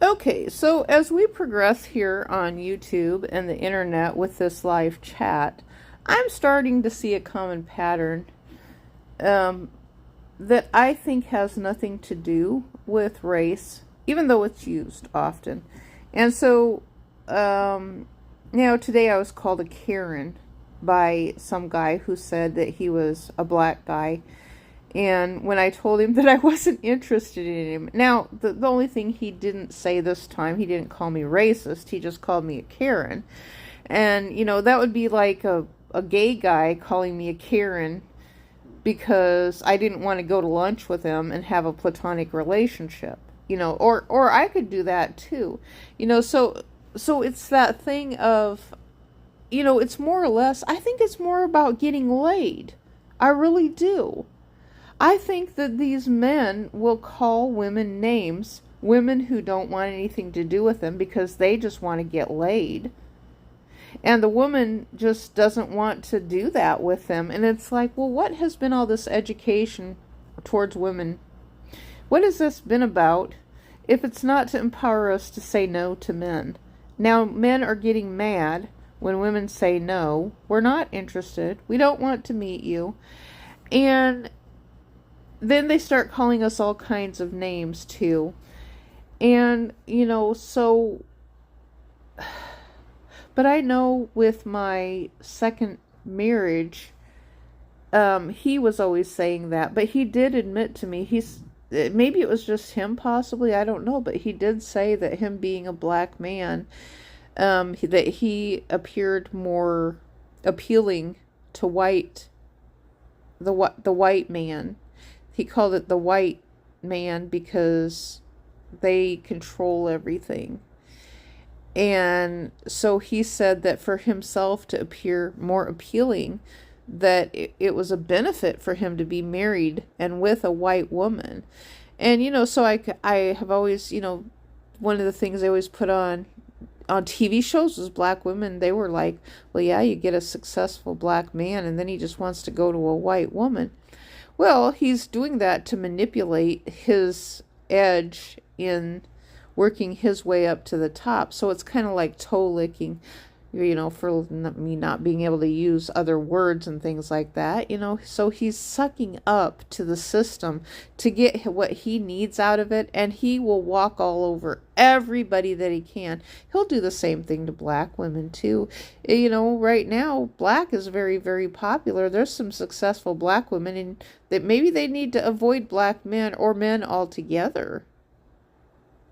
Okay, so as we progress here on YouTube and the internet with this live chat, I'm starting to see a common pattern um, that I think has nothing to do with race, even though it's used often. And so, today I was called a Karen by some guy who said that he was a black guy. And when I told him that I wasn't interested in him, now, the only thing he didn't say this time, he didn't call me racist, he just called me a Karen. And, that would be like a gay guy calling me a Karen because I didn't want to go to lunch with him and have a platonic relationship, or I could do that too, so it's that thing of, it's more or less, I think it's more about getting laid. I really do. I think that these men will call women names, women who don't want anything to do with them because they just want to get laid. And the woman just doesn't want to do that with them. And it's like, well, what has been all this education towards women? What has this been about if it's not to empower us to say no to men? Now, men are getting mad when women say no. We're not interested. We don't want to meet you. And then they start calling us all kinds of names too. And, so, but I know with my second marriage, he was always saying that, but he did admit to me, maybe it was just him possibly, I don't know, but he did say that him being a black man, that he appeared more appealing to the white man. He called it the white man because they control everything. And so he said that for himself to appear more appealing, that it was a benefit for him to be married and with a white woman. And, so I have always, one of the things I always put on TV shows was black women. They were like, well, yeah, you get a successful black man and then he just wants to go to a white woman. Well, he's doing that to manipulate his edge in working his way up to the top. So it's kind of like toe licking, for me not being able to use other words and things like that, So he's sucking up to the system to get what he needs out of it, and he will walk all over everybody that he can. He'll do the same thing to black women too. Right now, black is very, very popular. There's some successful black women, and that maybe they need to avoid black men or men altogether.